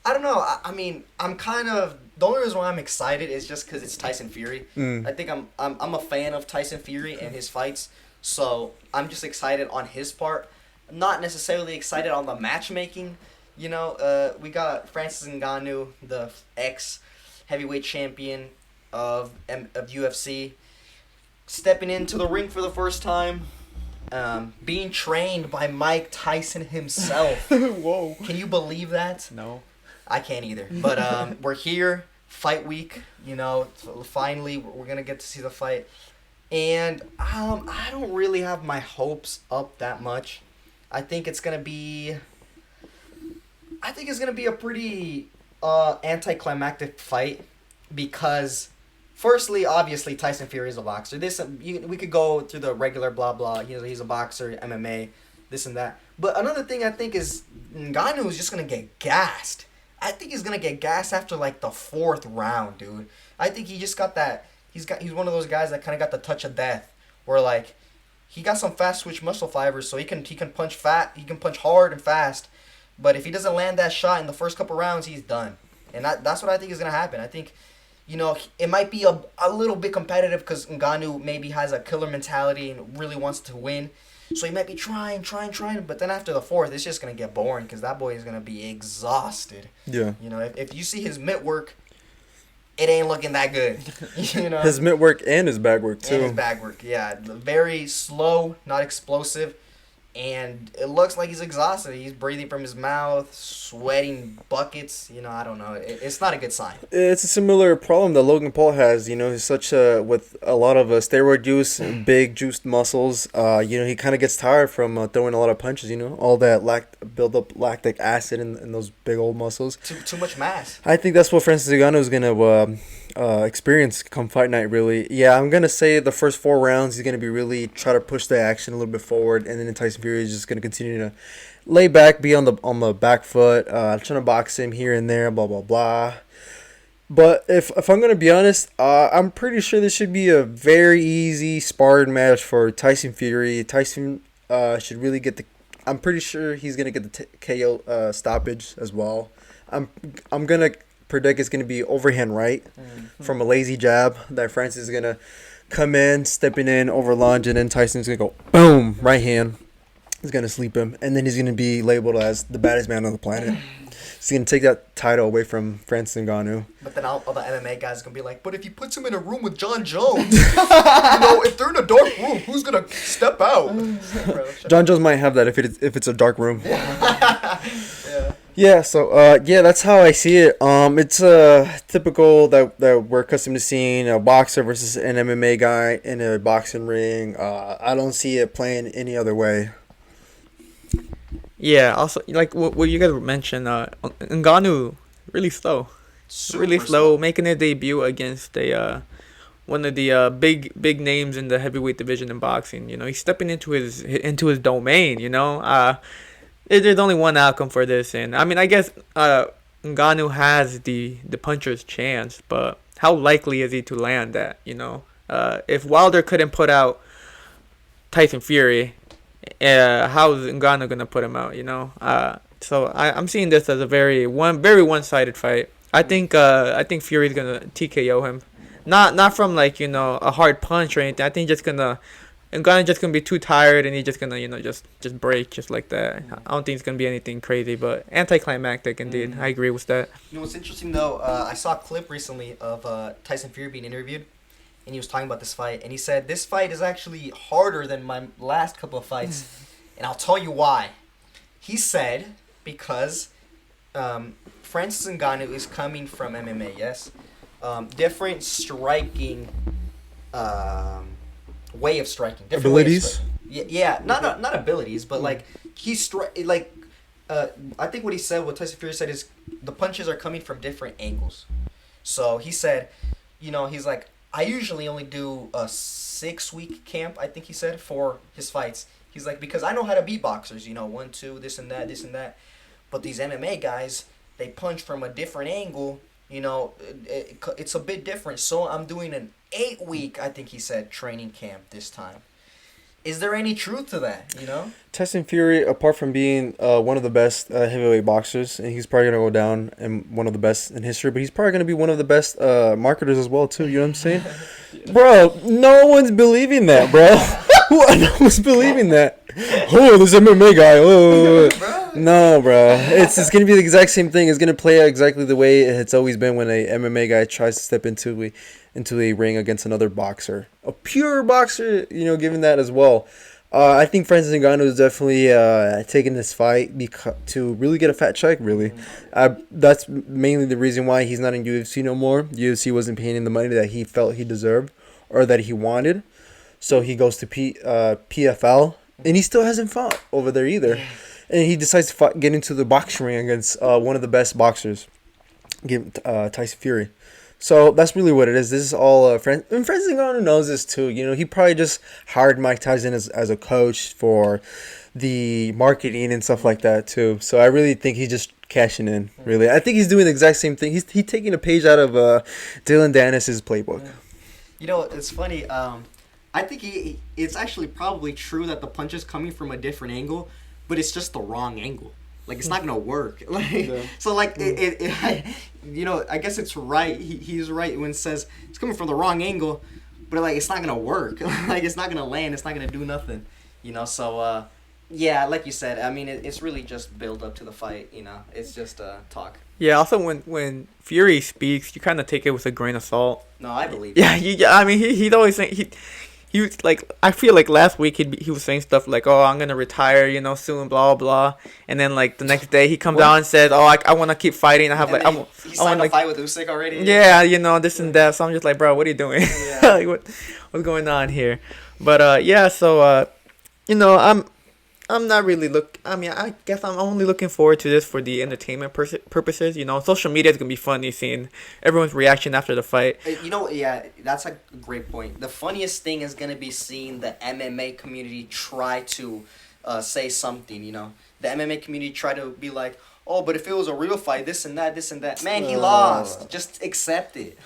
I don't know. I mean, I'm kind of. The only reason why I'm excited is just because it's Tyson Fury. I think I'm a fan of Tyson Fury and his fights, so I'm just excited on his part. I'm not necessarily excited on the matchmaking. You know, we got Francis Ngannou, the ex-heavyweight champion of UFC, stepping into the ring for the first time, being trained by Mike Tyson himself.
Whoa.
Can you believe that?
No.
I can't either. But we're here, fight week. You know, finally we're gonna get to see the fight, and I don't really have my hopes up that much. I think it's gonna be a pretty anticlimactic fight because, firstly, obviously Tyson Fury is a boxer. We could go through the regular blah blah. You know, he's a boxer, MMA, this and that. But another thing I think is Ngannou is just gonna get gassed. I think he's gonna get gassed after like the 4th round, dude. I think he just got that. He's one of those guys that kind of got the touch of death, where like he got some fast switch muscle fibers, so he can punch he can punch hard and fast. But if he doesn't land that shot in the first couple rounds, he's done. And that's what I think is gonna happen. I think, you know, it might be a little bit competitive because Ngannou maybe has a killer mentality and really wants to win. So he might be trying, but then after the 4th, it's just going to get boring because that boy is going to be exhausted.
Yeah.
You know, if you see his mitt work, it ain't looking that good. You know?
His mitt work and his bag work, too.
And his bag work, yeah. Very slow, not explosive. And it looks like he's exhausted. He's breathing from his mouth, sweating buckets. You know, I don't know. It's not a good sign.
It's a similar problem that Logan Paul has. You know, he's with a lot of steroid use, big juiced muscles. You know, he kind of gets tired from throwing a lot of punches. You know, all that build up lactic acid in those big old muscles.
Too much mass.
I think that's what Francis Ngannou is gonna experience come fight night. Really, yeah. I'm gonna say the first 4 rounds he's gonna be really try to push the action a little bit forward, and then Tyson Fury is just gonna continue to lay back, be on the back foot, trying to box him here and there, blah blah blah. But if I'm gonna be honest, I'm pretty sure this should be a very easy sparring match for Tyson Fury. Tyson should really get the. I'm pretty sure he's gonna get the KO stoppage as well. I'm gonna predict it's gonna be overhand right from a lazy jab that Francis is gonna come in, stepping in over lunge, and then Tyson's gonna go boom right hand. He's gonna sleep him, and then he's gonna be labeled as the baddest man on the planet. He's gonna take that title away from Francis Ngannou.
But then all the MMA guys are gonna be like, but if he puts him in a room with John Jones, you know, if they're in a dark room, who's gonna step out?
John Jones might have that if it's a dark room.
Yeah.
Yeah, so yeah, that's how I see it. It's typical that we're accustomed to seeing a boxer versus an MMA guy in a boxing ring. I don't see it playing any other way.
Yeah, also, like what you guys mentioned, Ngannou, really slow. Really slow, making a debut against one of the big names in the heavyweight division in boxing. You know, he's stepping into his domain, you know. There's only one outcome for this, and I mean, I guess Ngannou has the puncher's chance, but how likely is he to land that? You know, if Wilder couldn't put out Tyson Fury, how is Ngannou gonna put him out? You know, so I'm seeing this as a very one-sided fight. I think Fury's gonna TKO him, not from like, you know, a hard punch or anything. I think just gonna Ngannou's just gonna be too tired, and he's just gonna just break just like that. I don't think it's gonna be anything crazy, but anticlimactic indeed. I agree with that.
You know what's interesting though? I saw a clip recently of Tyson Fury being interviewed, and he was talking about this fight, and he said this fight is actually harder than my last couple of fights, and I'll tell you why. He said because Francis Ngannou is coming from MMA, yes, different striking. Way of striking, different
Abilities.
Yeah, not abilities, but like I think what he said, what Tyson Fury said is the punches are coming from different angles. So he said, he's like, I usually only do a 6-week camp, I think he said, for his fights. He's like, because I know how to beat boxers, 1, 2, this and that. But these MMA guys, they punch from a different angle. It's a bit different. So I'm doing an 8-week, I think he said, training camp this time. Is there any truth to that,
Tyson Fury, apart from being one of the best heavyweight boxers, and he's probably going to go down and one of the best in history, but he's probably going to be one of the best marketers as well, too. You know what I'm saying? Bro, no one's believing that, bro. No one's believing that. Oh, this MMA guy. Oh. No, bro. It's going to be the exact same thing. It's going to play out exactly the way it's always been when a MMA guy tries to step into a ring against another boxer. A pure boxer, given that as well. I think Francis Ngannou is definitely taking this fight to really get a fat check, really. That's mainly the reason why he's not in UFC no more. UFC wasn't paying him the money that he felt he deserved or that he wanted. So he goes to PFL, and he still hasn't fought over there either. And he decides to get into the boxing ring against one of the best boxers, Tyson Fury. So that's really what it is. This is all and Francis Ngannou knows this too. He probably just hired Mike Tyson as a coach for the marketing and stuff like that too. So I really think he's just cashing in. Really, I think he's doing the exact same thing. He's taking a page out of Dylan Dennis's playbook.
It's funny. I think it's actually probably true that the punch is coming from a different angle, but it's just the wrong angle. Like, it's not gonna work. So I guess it's right. He's right when it says it's coming from the wrong angle, but it's not gonna work. It's not gonna land. It's not gonna do nothing. So yeah, like you said, I mean, it's really just build up to the fight. It's just talk.
Yeah. Also, when Fury speaks, you kind of take it with a grain of salt.
No, I believe.
Yeah. I mean, he'd always say he was like, I feel like last week he was saying stuff like, oh, I'm gonna retire, soon, blah blah, and then like the next day he comes out and says, oh, I want to keep fighting. I have
he signed a fight with Usyk already.
Yeah, this and that. So I'm just like, bro, what are you doing? Yeah. What's going on here? But yeah, so I'm not really I guess I'm only looking forward to this for the entertainment purposes. Social media is gonna be funny seeing everyone's reaction after the fight.
Yeah, that's a great point. The funniest thing is gonna be seeing the MMA community try to say something. The MMA community try to be like, oh, but if it was a real fight, this and that. Man, he lost. Just accept it.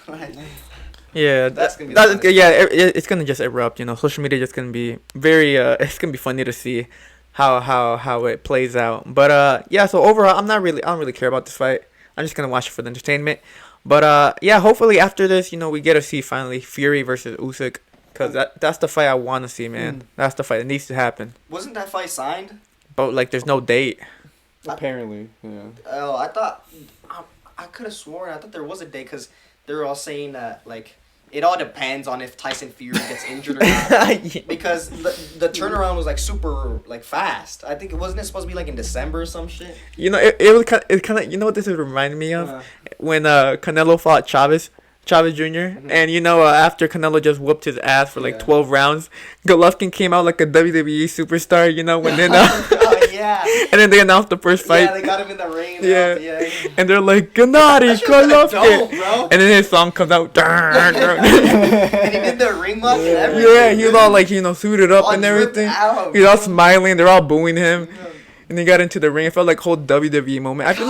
Yeah,
that's gonna be
it's gonna just erupt. Social media just gonna be very. It's gonna be funny to see how it plays out. But yeah, so overall, I don't really care about this fight. I'm just gonna watch it for the entertainment. But yeah, hopefully after this, we get to see finally Fury versus Usyk, because that's the fight I want to see, man. That's the fight that needs to happen.
Wasn't that fight signed?
But there's no date.
Apparently, yeah.
Oh, I thought I could have sworn I thought there was a date, because they were all saying that it all depends on if Tyson Fury gets injured or not. Yeah. Because the turnaround was super fast. I think it wasn't supposed to be in December or some shit.
It was kind of what this would remind me of when Canelo fought Chavez Jr. And after Canelo just whooped his ass for 12 rounds, Golovkin came out like a WWE superstar. When then
oh yeah.
And then they announced the first fight.
Yeah, they got him in the ring.
Yeah. And they're like, Gennady Golovkin. And then his song comes out.
And he did the ring walk and everything.
Yeah, he was all suited up and everything. He's all smiling. They're all booing him. Yeah. And he got into the ring. It felt like a whole WWE moment. I feel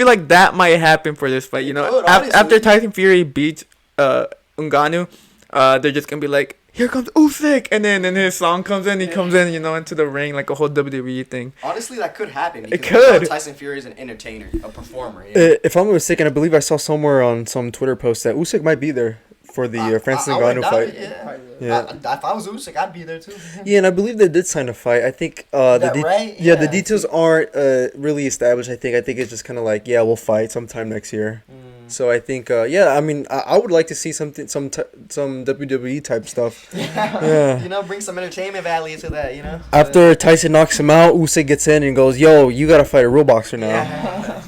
like that might happen for this fight. After Tyson Fury beats Ngannou, they're just gonna be like, here comes Usyk, and then his song comes in. He comes in, into the ring like a whole WWE thing.
Honestly, that could happen.
It could.
Tyson Fury is an entertainer, a performer.
If I'm not mistaken, I believe I saw somewhere on some Twitter post that Usyk might be there for the Francis
I wouldn't
Ngannou
doubt
fight.
it, yeah.
Yeah.
If I was Usyk, I'd be there too.
Yeah, and I believe they did sign a fight. I think
Right?
yeah, the
Yeah.
details aren't really established. I think it's just kind of like, yeah, we'll fight sometime next year. So I think yeah, I mean, I would like to see some WWE type stuff. Yeah.
You know, bring some entertainment value to that. You know.
After Tyson knocks him out, Usyk gets in and goes, "Yo, you gotta fight a real boxer now."
Yeah.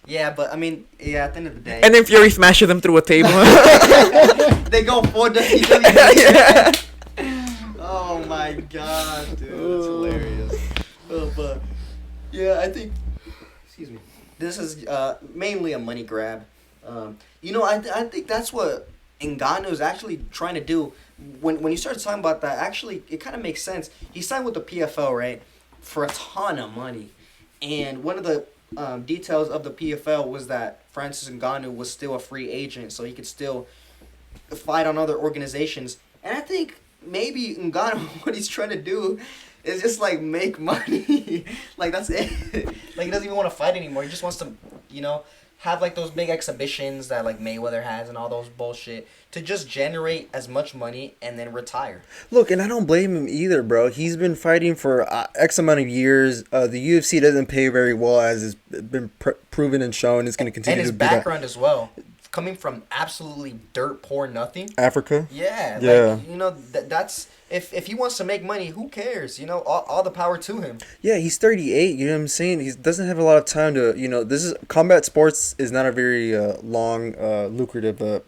Yeah, but I mean, yeah. At the end of the day,
And then Fury smashes him through a table.
they go for WWE.
Yeah.
Oh my god, dude, that's hilarious. But yeah, I think. Excuse me. This is mainly a money grab. You know, I think that's what Ngannou is actually trying to do. When you start talking about that, actually, it kind of makes sense. He signed with the PFL, right, for a ton of money, and one of the details of the PFL was that Francis Ngannou was still a free agent, so he could still fight on other organizations. And I think maybe Ngannou, what he's trying to do is just like make money. Like that's it. Like he doesn't even want to fight anymore. He just wants to, you know, have like those big exhibitions that like Mayweather has and all those bullshit to just generate as much money and then retire.
Look, and I don't blame him either, bro. He's been fighting for X amount of years. The UFC doesn't pay very well, as has been proven and shown. It's going to continue
And his
to be that.
background as well, coming from absolutely dirt poor nothing.
Africa.
Yeah,
Yeah.
like, you know, that's if he wants to make money, who cares? You know, all the power to him.
Yeah, he's 38. You know what I'm saying? He doesn't have a lot of time to. You know, this is combat sports is not a very long, lucrative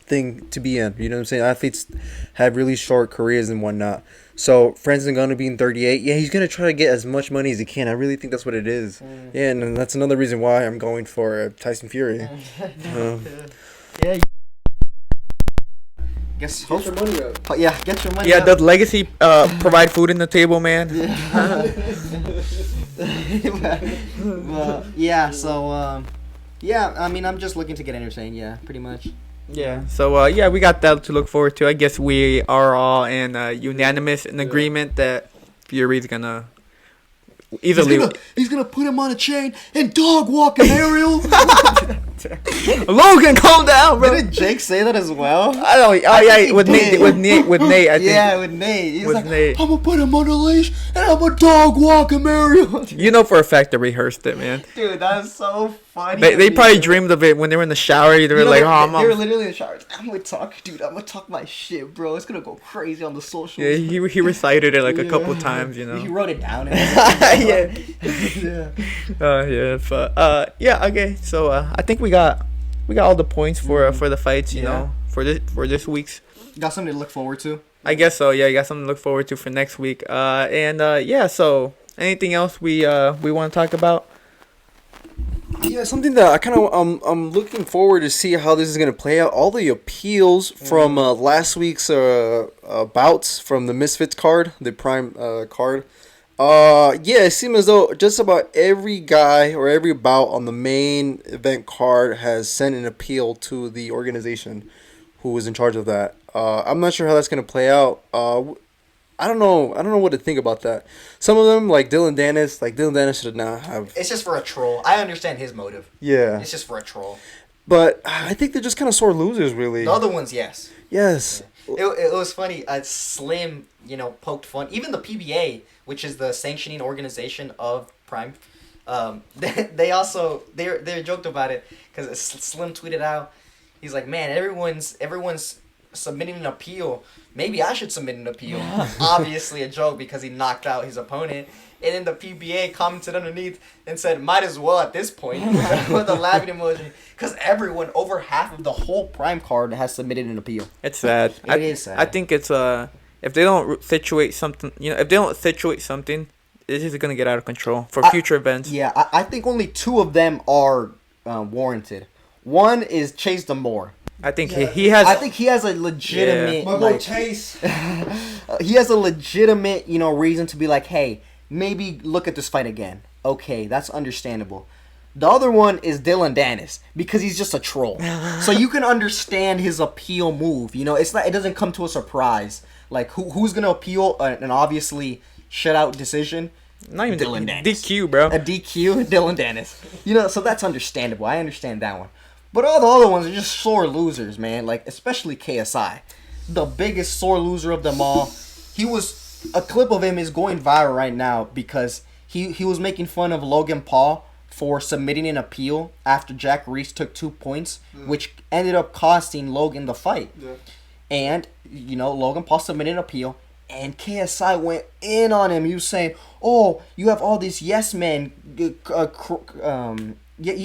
thing to be in. You know what I'm saying? Athletes have really short careers and whatnot. So Francis Ngannou being 38, yeah, he's gonna try to get as much money as he can. I really think that's what it is. Yeah, and that's another reason why I'm going for Tyson Fury.
Yeah. Get your money up. Yeah, get your money
Yeah,
up.
does Legacy provide food in the table, man?
Yeah, so, yeah, I mean, I'm just looking to get entertained, yeah, pretty much.
Yeah. So yeah, we got that to look forward to. I guess we are all in unanimous in agreement that Fury's gonna easily.
He's gonna put him on a chain and dog walk him, Ariel.
Logan, calm down, bro.
Didn't Jake say that as well?
I don't. Oh
I
yeah,
think he
with Nate.
did.
With Nate. I think.
Yeah, with Nate. He's
With
like,
Nate.
I'm gonna put him on a leash and I'm gonna dog walk him, Ariel.
You know for a fact they rehearsed it, man.
Dude, that's so funny.
They probably dreamed of it when they were in the shower. They were like, oh,
they were
mom.
literally in the shower. I'm gonna talk, dude. I'm gonna talk my shit, bro. It's gonna go crazy on the socials.
Yeah, he recited it like a couple times, you
He
know.
wrote it down.
Yeah.
Yeah.
Yeah, but yeah, okay. So I think we got all the points for the fights, you
Yeah.
know, for this week's.
Got something to look forward to.
I guess so. Yeah, you got something to look forward to for next week. And yeah. So anything else we want to talk about?
Yeah, something that I kind of I'm looking forward to see how this is gonna play out. All the appeals from last week's bouts from the Misfits card, the Prime card. Yeah, it seems as though just about every guy or every bout on the main event card has sent an appeal to the organization who was in charge of that. I'm not sure how that's gonna play out. I don't know what to think about that. Some of them, like Dylan Dennis should not have.
It's just for a troll. I understand his motive.
Yeah,
It's just for a troll.
but I think they're just kind of sore losers, really.
The other ones, yes.
Yes.
It was funny. Slim, you know, poked fun. Even the PBA, which is the sanctioning organization of Prime, they joked about it because Slim tweeted out. He's like, man, everyone's submitting an appeal. Maybe I should submit an appeal. Obviously a joke because he knocked out his opponent. And then the PBA commented underneath and said, might as well at this point, with a laughing emoji. Because everyone, over half of the whole Prime card has submitted an appeal.
It's sad.
It is sad.
I think it's if they don't situate something, this is gonna get out of control for future events.
Yeah, I think only two of them are warranted. One is Chase Demore.
I think he has.
I think he has a legitimate,
My boy
like,
Chase.
he has a legitimate, you know, reason to be like, hey, maybe look at this fight again. Okay, that's understandable. The other one is Dylan Dennis because he's just a troll. So you can understand his appeal move. You know, it doesn't come to a surprise. Like who's gonna appeal an obviously shutout decision?
Not even
Dylan Dennis.
DQ, bro.
A DQ, Dylan Dennis. You know, so that's understandable. I understand that one. But all the other ones are just sore losers, man. Like, especially KSI. The biggest sore loser of them all. A clip of him is going viral right now because he was making fun of Logan Paul for submitting an appeal after Jack Reese took 2 points, which ended up costing Logan the fight. Yeah. And, Logan Paul submitted an appeal, and KSI went in on him. He was saying, oh, you have all these yes men, you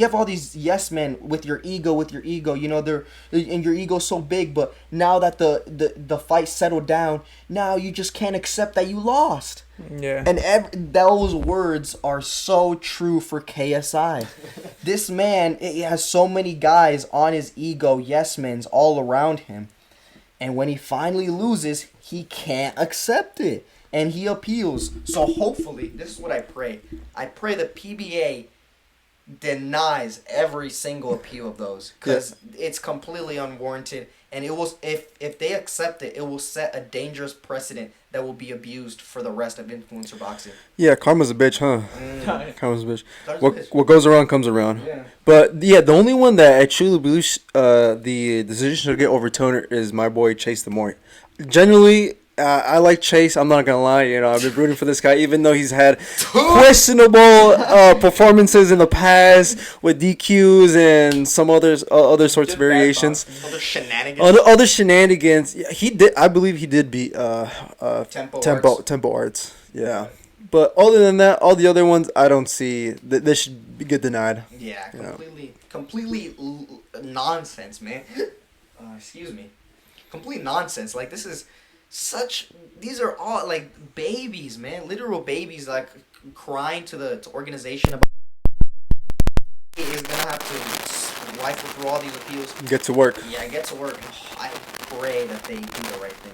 have all these yes men with your ego, and your ego's so big, but now that the fight settled down, now you just can't accept that you lost.
Yeah.
And those words are so true for KSI. This man, he has so many guys on his ego, yes men's all around him. And when he finally loses, he can't accept it. And he appeals. So hopefully, this is what I pray. I pray the PBA denies every single appeal of those. Because it's completely unwarranted. And it will, if they accept it, it will set a dangerous precedent that will be abused for the rest of influencer boxing.
Yeah, karma's a bitch, huh? Karma's a bitch. What goes around comes around.
Yeah.
But yeah, the only one that I truly believe the decision should get overturned is my boy Chase Demore. Generally, I like Chase. I'm not gonna lie. I've been rooting for this guy, even though he's had questionable performances in the past with DQs and some other sorts of variations. Other shenanigans. Yeah, he did. I believe he did beat Tempo Arts. Yeah. But other than that, all the other ones, I don't see that they should get denied.
Yeah, completely nonsense, man. Excuse me. Complete nonsense. Like, these are all, like, babies, man. Literal babies, like, crying to the organization about is going to have to rifle through all these appeals.
Get to work.
Yeah, get to work. I pray that they do the right thing.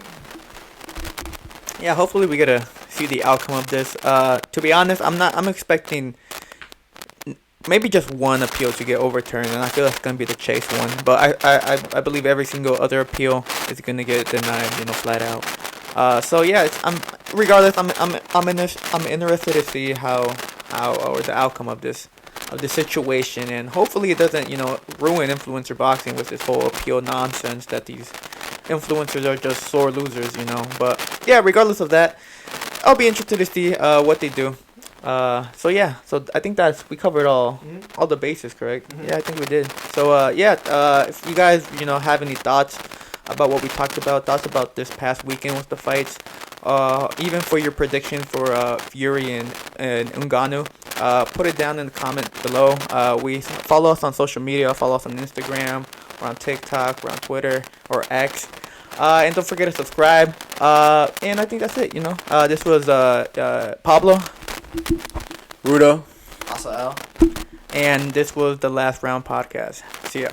Yeah, hopefully we get to see the outcome of this. To be honest, I'm expecting maybe just one appeal to get overturned, and I feel that's gonna be the Chase one. But I believe every single other appeal is gonna get denied, flat out. So yeah, I'm interested to see how or the outcome of this situation, and hopefully it doesn't ruin influencer boxing with this whole appeal nonsense that these influencers are just sore losers, But yeah, regardless of that, I'll be interested to see what they do. So I think we covered all the bases, correct? Mm-hmm. Yeah, I think we did. So if you guys have any thoughts about what we talked about, thoughts about this past weekend with the fights, even for your prediction for Fury and Ngannou, put it down in the comment below. We follow us on social media, follow us on Instagram, we're on TikTok, we're on Twitter or X. And don't forget to subscribe. And I think that's it. This was Pablo.
Rudo.
Also L.
And this was the Last Round Podcast. See ya.